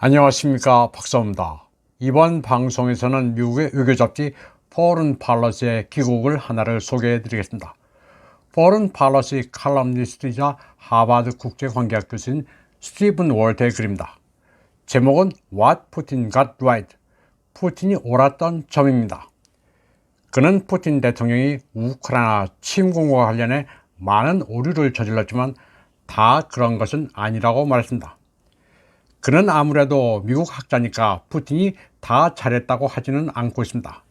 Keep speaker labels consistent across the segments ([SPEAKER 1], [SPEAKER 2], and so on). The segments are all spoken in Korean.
[SPEAKER 1] 안녕하십니까, 박사입니다. 이번 방송에서는 미국의 외교 잡지 포런 팔러스의 기고글 하나를 소개해 드리겠습니다. 포런 팔러스의 칼럼니스트이자 하버드 국제관계학 교수인 스티븐 월터의 글입니다. 제목은 What Putin Got Right, 푸틴이 옳았던 점입니다. 그는 푸틴 대통령이 우크라이나 침공과 관련해 많은 오류를 저질렀지만 다 그런 것은 아니라고 말했습니다. 그는 아무래도 미국 학자니까 푸틴이 다 잘했다고 하지는 않고 있습니다.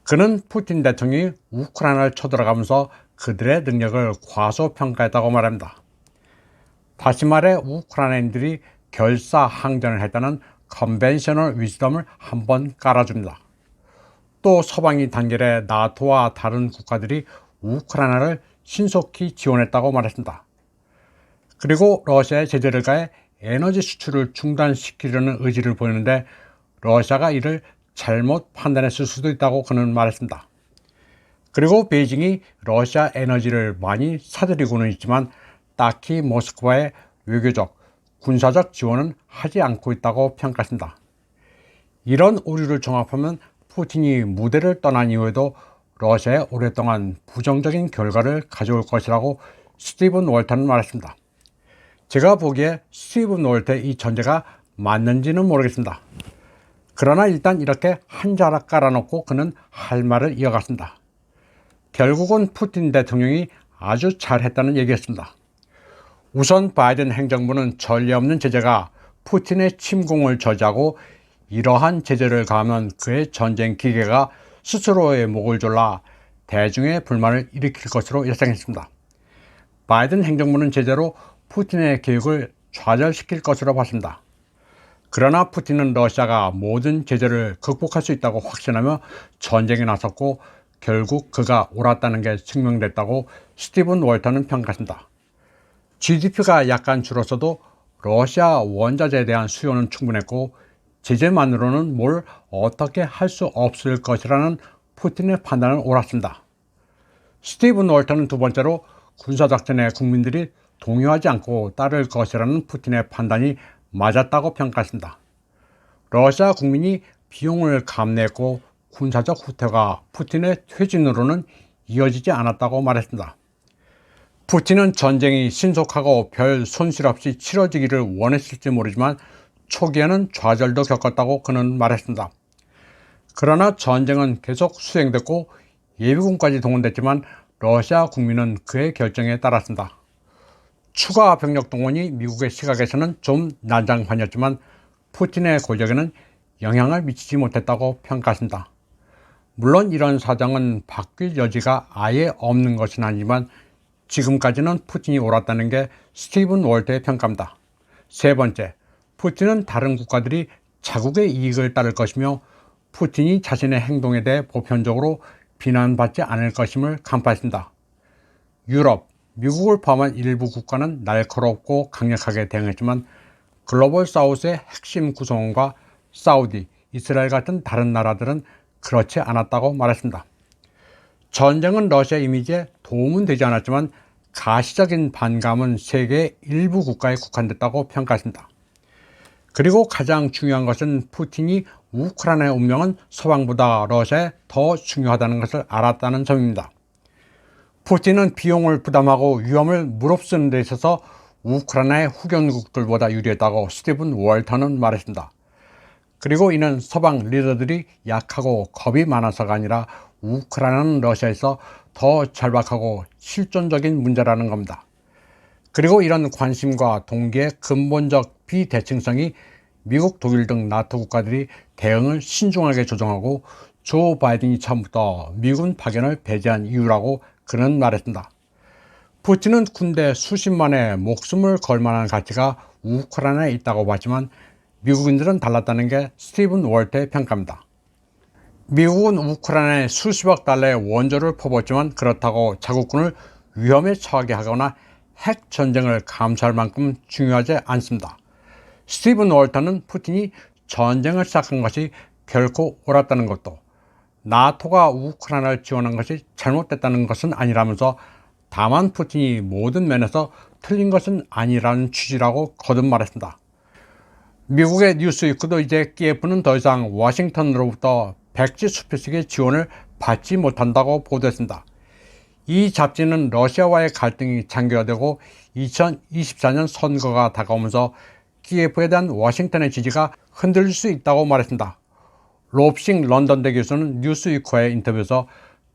[SPEAKER 1] 그는 푸틴 대통령이 우크라이나를 쳐들어가면서 그들의 능력을 과소평가했다고 말합니다. 다시 말해 우크라이나인들이 결사항전을 했다는 컨벤셔널 위즈덤을 한번 깔아줍니다. 또 서방이 단결해 나토와 다른 국가들이 우크라이나를 신속히 지원했다고 말했습니다. 그리고 러시아의 제재를 가해 에너지 수출을 중단시키려는 의지를 보이는데 러시아가 이를 잘못 판단했을 수도 있다고 그는 말했습니다. 그리고 베이징이 러시아 에너지를 많이 사들이고는 있지만 딱히 모스크바의 외교적, 군사적 지원은 하지 않고 있다고 평가했습니다. 이런 오류를 종합하면 푸틴이 무대를 떠난 이후에도 러시아에 오랫동안 부정적인 결과를 가져올 것이라고 스티븐 월터는 말했습니다. 제가 보기에 스티븐 월터의 이 전제가 맞는지는 모르겠습니다. 그러나 일단 이렇게 한 자락 깔아놓고 그는 할 말을 이어갔습니다. 결국은 푸틴 대통령이 아주 잘했다는 얘기였습니다. 우선 바이든 행정부는 전례 없는 제재가 푸틴의 침공을 저지하고 이러한 제재를 가하면 그의 전쟁 기계가 스스로의 목을 졸라 대중의 불만을 일으킬 것으로 예상했습니다. 바이든 행정부는 제재로 푸틴의 계획을 좌절시킬 것으로 봤습니다. 그러나 푸틴은 러시아가 모든 제재를 극복할 수 있다고 확신하며 전쟁에 나섰고 결국 그가 옳았다는 게 증명됐다고 스티븐 월터는 평가했습니다. GDP가 약간 줄었어도 러시아 원자재에 대한 수요는 충분했고 제재만으로는 뭘 어떻게 할 수 없을 것이라는 푸틴의 판단은 옳았습니다. 스티븐 월터는 두 번째로 군사작전에 국민들이 동요하지 않고 따를 것이라는 푸틴의 판단이 맞았다고 평가했습니다. 러시아 국민이 비용을 감내했고 군사적 후퇴가 푸틴의 퇴진으로는 이어지지 않았다고 말했습니다. 푸틴은 전쟁이 신속하고 별 손실 없이 치러지기를 원했을지 모르지만 초기에는 좌절도 겪었다고 그는 말했습니다. 그러나 전쟁은 계속 수행됐고 예비군까지 동원됐지만 러시아 국민은 그의 결정에 따랐습니다. 추가 병력 동원이 미국의 시각에서는 좀 난장판이었지만 푸틴의 권력에는 영향을 미치지 못했다고 평가했습니다. 물론 이런 사정은 바뀔 여지가 아예 없는 것은 아니지만 지금까지는 푸틴이 옳았다는 게 스티븐 월터의 평가입니다. 세 번째, 푸틴은 다른 국가들이 자국의 이익을 따를 것이며 푸틴이 자신의 행동에 대해 보편적으로 비난받지 않을 것임을 간파했습니다. 유럽, 미국을 포함한 일부 국가는 날카롭고 강력하게 대응했지만 글로벌 사우스의 핵심 구성원과 사우디, 이스라엘 같은 다른 나라들은 그렇지 않았다고 말했습니다. 전쟁은 러시아 이미지에 도움은 되지 않았지만 가시적인 반감은 세계의 일부 국가에 국한됐다고 평가했습니다. 그리고 가장 중요한 것은 푸틴이 우크라이나의 운명은 서방보다 러시아에 더 중요하다는 것을 알았다는 점입니다. 푸틴은 비용을 부담하고 위험을 무릅쓰는 데 있어서 우크라이나의 후견국들보다 유리했다고 스티븐 월터는 말했습니다. 그리고 이는 서방 리더들이 약하고 겁이 많아서가 아니라 우크라이나는 러시아에서 더 절박하고 실존적인 문제라는 겁니다. 그리고 이런 관심과 동기의 근본적 비대칭성이 미국, 독일 등 나토 국가들이 대응을 신중하게 조정하고 조 바이든이 처음부터 미군 파견을 배제한 이유라고 그는 말했습니다. 푸틴은 군대 수십만의 목숨을 걸 만한 가치가 우크라이나에 있다고 봤지만 미국인들은 달랐다는 게 스티븐 월터의 평가입니다. 미국은 우크라이나에 수십억 달러의 원조를 퍼붓지만 그렇다고 자국군을 위험에 처하게 하거나 핵 전쟁을 감수할 만큼 중요하지 않습니다. 스티븐 월터는 푸틴이 전쟁을 시작한 것이 결코 옳았다는 것도 나토가 우크라이나를 지원한 것이 잘못됐다는 것은 아니라면서 다만 푸틴이 모든 면에서 틀린 것은 아니라는 취지라고 거듭 말했습니다. 미국의 뉴스위크도 이제 키예프는 더 이상 워싱턴으로부터 백지 수표식의 지원을 받지 못한다고 보도했습니다. 이 잡지는 러시아와의 갈등이 장기화되고 2024년 선거가 다가오면서 키예프에 대한 워싱턴의 지지가 흔들릴 수 있다고 말했습니다. 롭싱 런던대 교수는 뉴스위크와의 인터뷰에서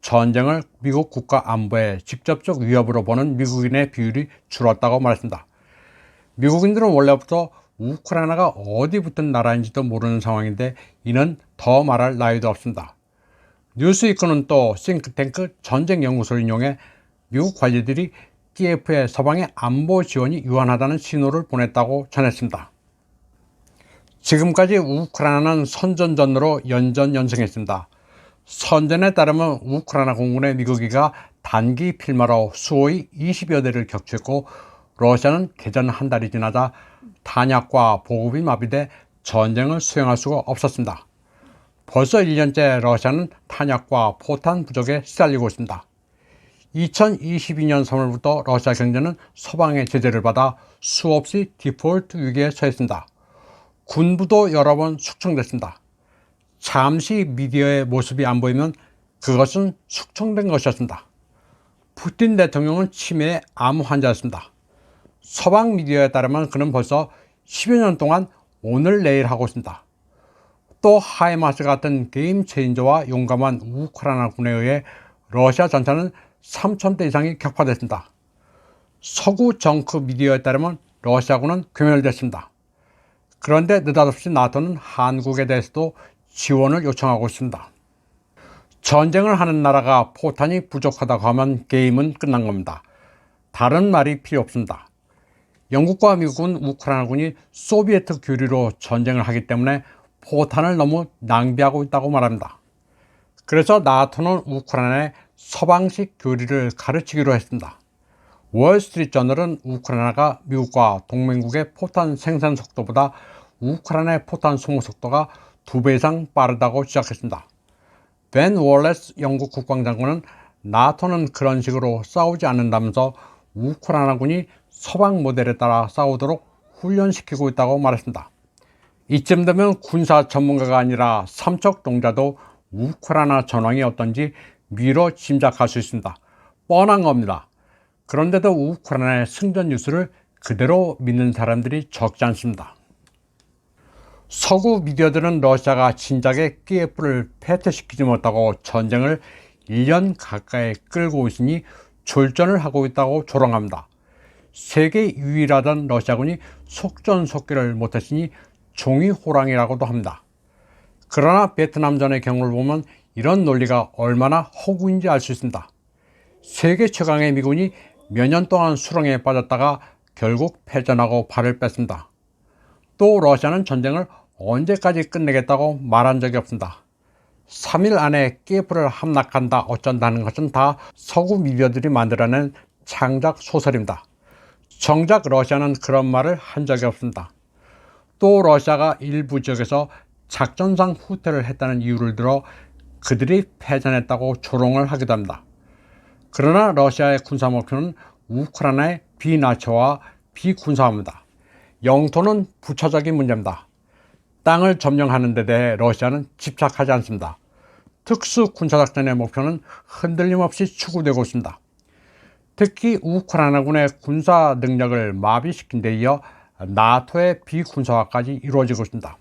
[SPEAKER 1] 전쟁을 미국 국가 안보에 직접적 위협으로 보는 미국인의 비율이 줄었다고 말했습니다. 미국인들은 원래부터 우크라이나가 어디 붙은 나라인지도 모르는 상황인데 이는 더 말할 나위도 없습니다. 뉴스위크는 또 싱크탱크 전쟁연구소를 인용해 미국 관리들이 키예프의 서방의 안보 지원이 유한하다는 신호를 보냈다고 전했습니다. 지금까지 우크라이나는 선전전으로 연전연승했습니다. 선전에 따르면 우크라이나 공군의 미국기가 단기 필마로 수호의 20여 대를 격추했고 러시아는 개전 한 달이 지나자 탄약과 보급이 마비돼 전쟁을 수행할 수가 없었습니다. 벌써 1년째 러시아는 탄약과 포탄 부족에 시달리고 있습니다. 2022년 3월부터 러시아 경제는 서방의 제재를 받아 수없이 디폴트 위기에 처했습니다. 군부도 여러 번 숙청됐습니다. 잠시 미디어의 모습이 안 보이면 그것은 숙청된 것이었습니다. 푸틴 대통령은 치매의 암 환자였습니다. 서방 미디어에 따르면 그는 벌써 10여 년 동안 오늘 내일 하고 있습니다. 또 하이마스 같은 게임 체인저와 용감한 우크라이나 군에 의해 러시아 전차는 3,000대 이상이 격파됐습니다. 서구 정크 미디어에 따르면 러시아군은 괴멸됐습니다. 그런데 느닷없이 나토는 한국에 대해서도 지원을 요청하고 있습니다. 전쟁을 하는 나라가 포탄이 부족하다고 하면 게임은 끝난 겁니다. 다른 말이 필요 없습니다. 영국과 미국은 우크라이나군이 소비에트 교류로 전쟁을 하기 때문에 포탄을 너무 낭비하고 있다고 말합니다. 그래서 나토는 우크라이나에 서방식 교리를 가르치기로 했습니다. 월스트리트저널은 우크라이나가 미국과 동맹국의 포탄 생산 속도보다 우크라이나의 포탄 소모 속도가 2배 이상 빠르다고 지적했습니다. 벤 월레스 영국 국방장관은 나토는 그런 식으로 싸우지 않는다면서 우크라이나군이 서방 모델에 따라 싸우도록 훈련시키고 있다고 말했습니다. 이쯤 되면 군사 전문가가 아니라 삼척동자도 우크라이나 전황이 어떤지 미뤄 짐작할 수 있습니다. 뻔한 겁니다. 그런데도 우크라이나의 승전 뉴스를 그대로 믿는 사람들이 적지 않습니다. 서구 미디어들은 러시아가 진작에 키예프를 패퇴시키지 못하고 전쟁을 1년 가까이 끌고 있으니 졸전을 하고 있다고 조롱합니다. 세계 유일하던 러시아군이 속전속결을 못했으니 종이호랑이라고도 합니다. 그러나 베트남전의 경우를 보면 이런 논리가 얼마나 허구인지 알 수 있습니다. 세계 최강의 미군이 몇 년 동안 수렁에 빠졌다가 결국 패전하고 발을 뺐습니다. 또 러시아는 전쟁을 언제까지 끝내겠다고 말한 적이 없습니다. 3일 안에 키예프를 함락한다 어쩐다는 것은 다 서구 미디어들이 만들어낸 창작 소설입니다. 정작 러시아는 그런 말을 한 적이 없습니다. 또 러시아가 일부 지역에서 작전상 후퇴를 했다는 이유를 들어 그들이 패전했다고 조롱을 하기도 합니다. 그러나 러시아의 군사 목표는 우크라이나의 비나처와 비군사화입니다. 영토는 부차적인 문제입니다. 땅을 점령하는 데 대해 러시아는 집착하지 않습니다. 특수 군사작전의 목표는 흔들림 없이 추구되고 있습니다. 특히 우크라이나군의 군사 능력을 마비시킨 데 이어 나토의 비군사화까지 이루어지고 있습니다.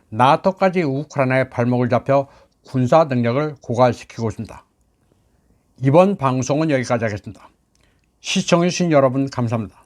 [SPEAKER 1] 나토까지 우크라이나의 발목을 잡혀 군사 능력을 고갈시키고 있습니다. 이번 방송은 여기까지 하겠습니다. 시청해주신 여러분 감사합니다.